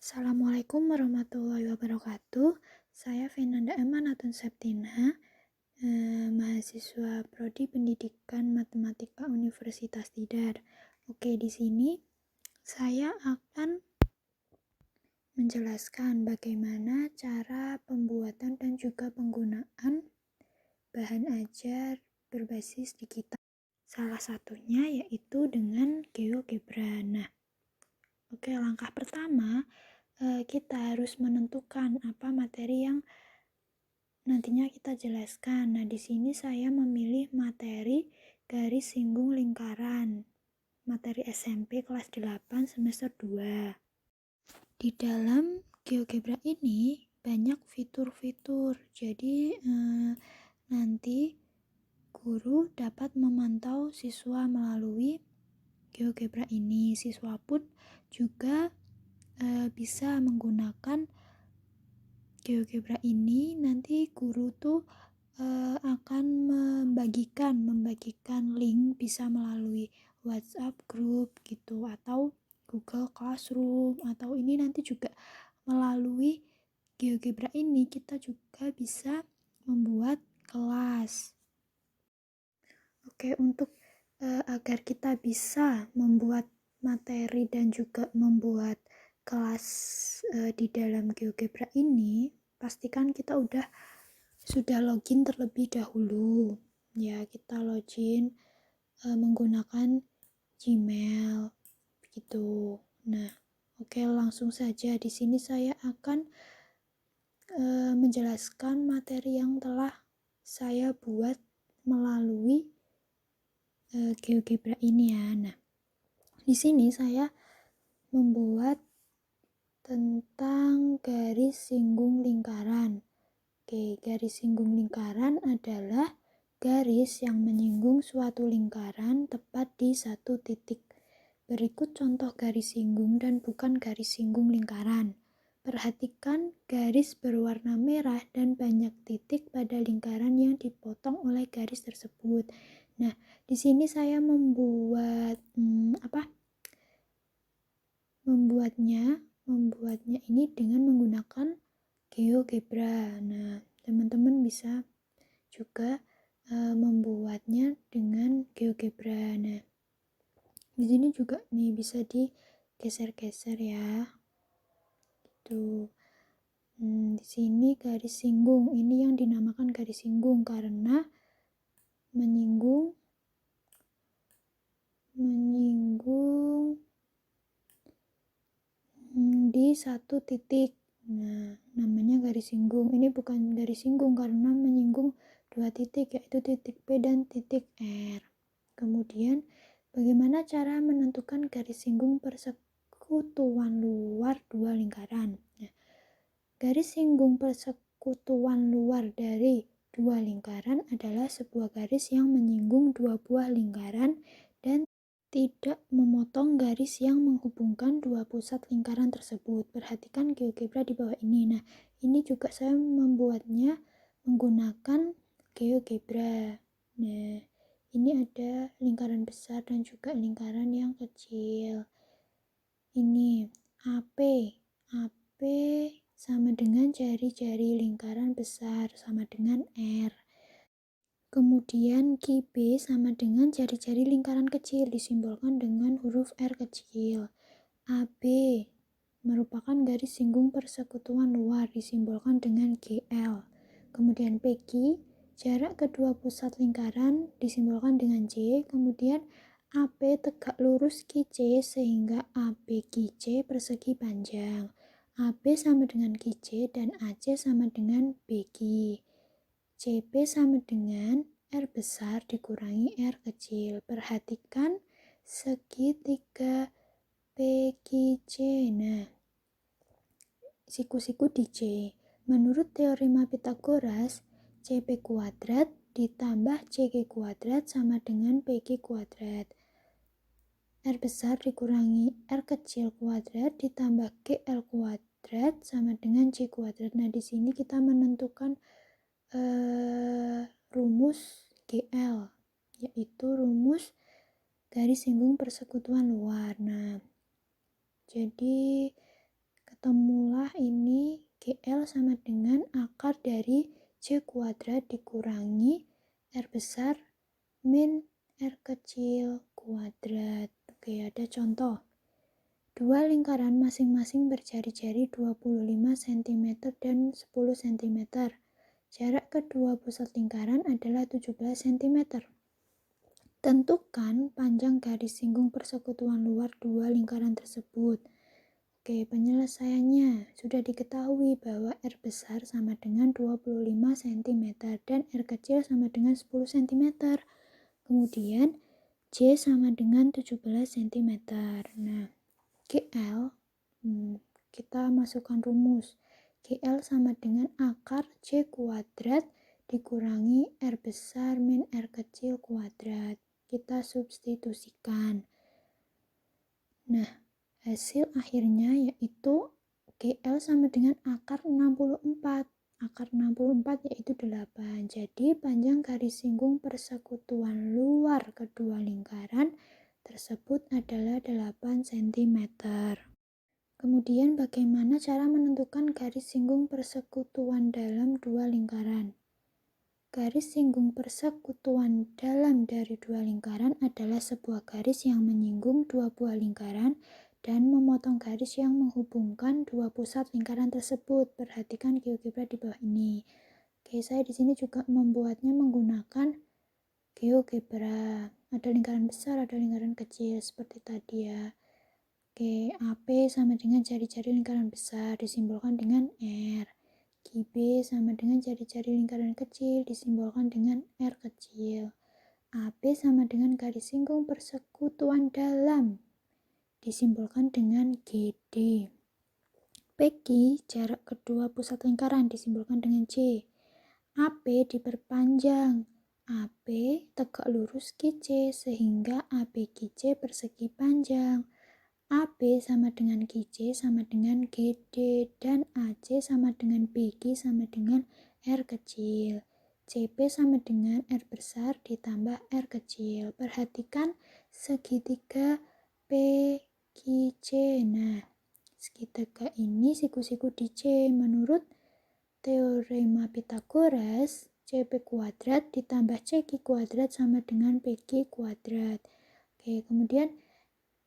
Assalamualaikum warahmatullahi wabarakatuh. Saya Fernanda Emanatun Septina, mahasiswa Prodi Pendidikan Matematika Universitas Tidar. Oke, di sini saya akan menjelaskan bagaimana cara pembuatan dan juga penggunaan bahan ajar berbasis digital. Salah satunya yaitu dengan GeoGebra. Nah, oke, langkah pertama kita harus menentukan apa materi yang nantinya kita jelaskan. Nah, di sini saya memilih materi garis singgung lingkaran, materi SMP kelas 8 semester 2. Di dalam GeoGebra ini banyak fitur-fitur, jadi nanti guru dapat memantau siswa melalui GeoGebra ini. Siswa pun juga bisa menggunakan GeoGebra ini. Nanti guru tuh akan membagikan link, bisa melalui WhatsApp group gitu, atau Google Classroom, atau ini nanti juga melalui GeoGebra ini kita juga bisa membuat kelas. Oke, untuk agar kita bisa membuat materi dan juga membuat kelas di dalam GeoGebra ini, pastikan kita sudah login terlebih dahulu. Ya, kita login menggunakan Gmail gitu. Nah, oke, langsung saja di sini saya akan menjelaskan materi yang telah saya buat melalui GeoGebra ini ya. Nah, di sini saya membuat tentang garis singgung lingkaran. Oke, garis singgung lingkaran adalah garis yang menyinggung suatu lingkaran tepat di satu titik. Berikut contoh garis singgung dan bukan garis singgung lingkaran. Perhatikan garis berwarna merah dan banyak titik pada lingkaran yang dipotong oleh garis tersebut. Nah, di sini saya membuatnya ini dengan menggunakan GeoGebra. Nah, teman-teman bisa juga membuatnya dengan GeoGebra. Nah, di sini juga nih bisa digeser-geser ya. Gitu. Di sini garis singgung. Ini yang dinamakan garis singgung karena menyinggung di satu titik. Nah, namanya garis singgung. Ini bukan garis singgung karena menyinggung dua titik, yaitu titik P dan titik R. Kemudian, bagaimana cara menentukan garis singgung persekutuan luar dua lingkaran? Nah, garis singgung persekutuan luar dari dua lingkaran adalah sebuah garis yang menyinggung dua buah lingkaran dan tidak memotong garis yang menghubungkan dua pusat lingkaran tersebut. Perhatikan GeoGebra di bawah ini. Nah, ini juga saya membuatnya menggunakan GeoGebra. Nah, ini ada lingkaran besar dan juga lingkaran yang kecil. Ini AP sama dengan jari-jari lingkaran besar sama dengan R. Kemudian QB sama dengan jari-jari lingkaran kecil disimbolkan dengan huruf R kecil. AB merupakan garis singgung persekutuan luar disimbolkan dengan GL. Kemudian PQ, jarak kedua pusat lingkaran disimbolkan dengan J. Kemudian AP tegak lurus QC sehingga AB QC persegi panjang. AB sama dengan QC dan AC sama dengan BQ. CP sama dengan R besar dikurangi R kecil. Perhatikan segitiga PQC. Nah, siku-siku di C. Menurut teorema Pythagoras, CP kuadrat ditambah CQ kuadrat sama dengan PQ kuadrat. R besar dikurangi R kecil kuadrat ditambah GL kuadrat sama dengan C kuadrat. Nah, di sini kita menentukan rumus GL, yaitu rumus garis singgung persekutuan luar. Nah, jadi ketemulah ini GL sama dengan akar dari C kuadrat dikurangi R besar min R kecil kuadrat. Oke, ada contoh. Dua lingkaran masing-masing berjari-jari 25 cm dan 10 cm. Jarak kedua pusat lingkaran adalah 17 cm. Tentukan panjang garis singgung persekutuan luar dua lingkaran tersebut. Oke, penyelesaiannya sudah diketahui bahwa R besar sama dengan 25 cm dan R kecil sama dengan 10 cm. Kemudian J sama dengan 17 cm. Nah, GL, kita masukkan rumus. GL sama dengan akar C kuadrat dikurangi R besar min R kecil kuadrat. Kita substitusikan. Nah, hasil akhirnya yaitu GL sama dengan akar 64. Akar 64 yaitu 8. Jadi panjang garis singgung persekutuan luar kedua lingkaran tersebut adalah 8 cm. Kemudian bagaimana cara menentukan garis singgung persekutuan dalam dua lingkaran? Garis singgung persekutuan dalam dari dua lingkaran adalah sebuah garis yang menyinggung dua buah lingkaran dan memotong garis yang menghubungkan dua pusat lingkaran tersebut. Perhatikan GeoGebra di bawah ini. Oke, saya di sini juga membuatnya menggunakan GeoGebra. Ada lingkaran besar, ada lingkaran kecil seperti tadi ya. Oke, AP sama dengan jari-jari lingkaran besar disimbolkan dengan R. QB sama dengan jari-jari lingkaran kecil disimbolkan dengan R kecil. AB sama dengan garis singgung persekutuan dalam disimbolkan dengan GD. PQ jarak kedua pusat lingkaran disimbolkan dengan C. AP diperpanjang. AP tegak lurus QC sehingga AP QC persegi panjang. AB sama dengan QC sama dengan GD dan AC sama dengan BG sama dengan R kecil. CP sama dengan R besar ditambah R kecil. Perhatikan segitiga PQC. Nah, segitiga ini siku-siku di C. Menurut teorema Pythagoras, CP kuadrat ditambah CQ kuadrat sama dengan PQ kuadrat. Oke, kemudian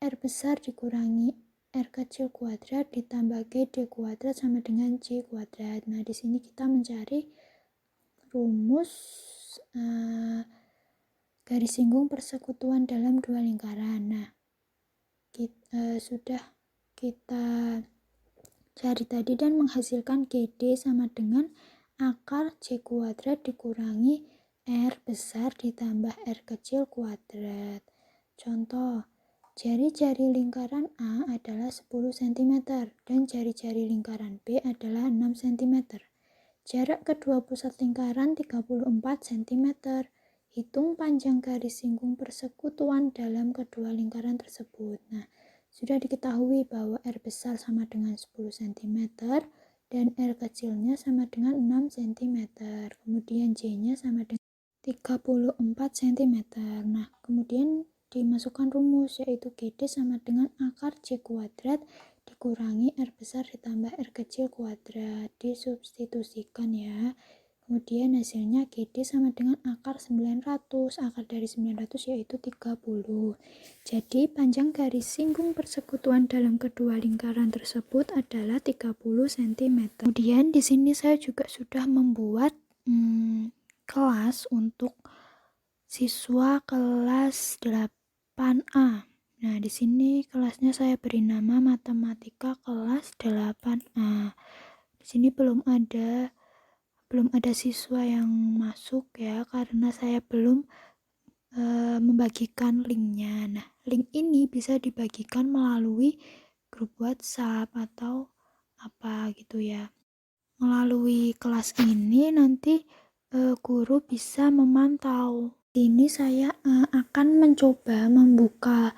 R besar dikurangi R kecil kuadrat ditambah GD kuadrat sama dengan C kuadrat. Nah, di sini kita mencari rumus garis singgung persekutuan dalam dua lingkaran. Nah, sudah kita cari tadi dan menghasilkan GD sama dengan akar C kuadrat dikurangi R besar ditambah R kecil kuadrat. Contoh, jari-jari lingkaran A adalah 10 cm dan jari-jari lingkaran B adalah 6 cm. Jarak kedua pusat lingkaran 34 cm. Hitung panjang garis singgung persekutuan dalam kedua lingkaran tersebut. Nah, sudah diketahui bahwa R besar sama dengan 10 cm dan R kecilnya sama dengan 6 cm. Kemudian J-nya sama dengan 34 cm. Nah, kemudian dimasukkan rumus yaitu GD sama dengan akar C kuadrat dikurangi R besar ditambah R kecil kuadrat. Disubstitusikan ya. Kemudian hasilnya GD sama dengan akar 900. Akar dari 900 yaitu 30. Jadi panjang garis singgung persekutuan dalam kedua lingkaran tersebut adalah 30 cm. Kemudian di sini saya juga sudah membuat kelas untuk siswa kelas 8A. Nah, di sini kelasnya saya beri nama matematika kelas 8A. Di sini belum ada siswa yang masuk ya, karena saya belum membagikan linknya. Nah, link ini bisa dibagikan melalui grup WhatsApp atau apa gitu ya. Melalui kelas ini nanti guru bisa memantau. Ini saya akan mencoba membuka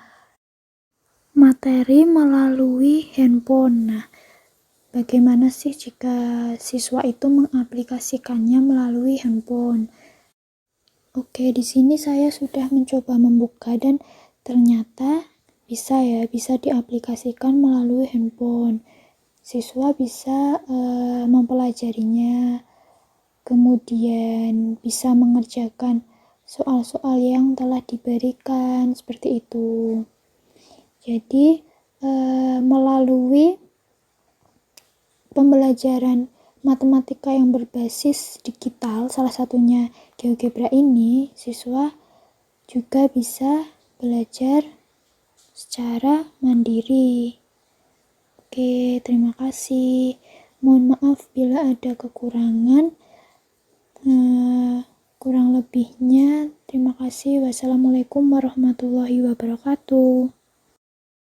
materi melalui handphone. Nah, bagaimana sih jika siswa itu mengaplikasikannya melalui handphone? Oke, di sini saya sudah mencoba membuka dan ternyata bisa diaplikasikan melalui handphone. siswa bisa mempelajarinya, kemudian bisa mengerjakan soal-soal yang telah diberikan, seperti itu. Jadi melalui pembelajaran matematika yang berbasis digital, salah satunya GeoGebra ini, siswa juga bisa belajar secara mandiri. Oke, terima kasih. Mohon maaf bila ada kekurangan. Kurang lebihnya, terima kasih. Wassalamualaikum warahmatullahi wabarakatuh.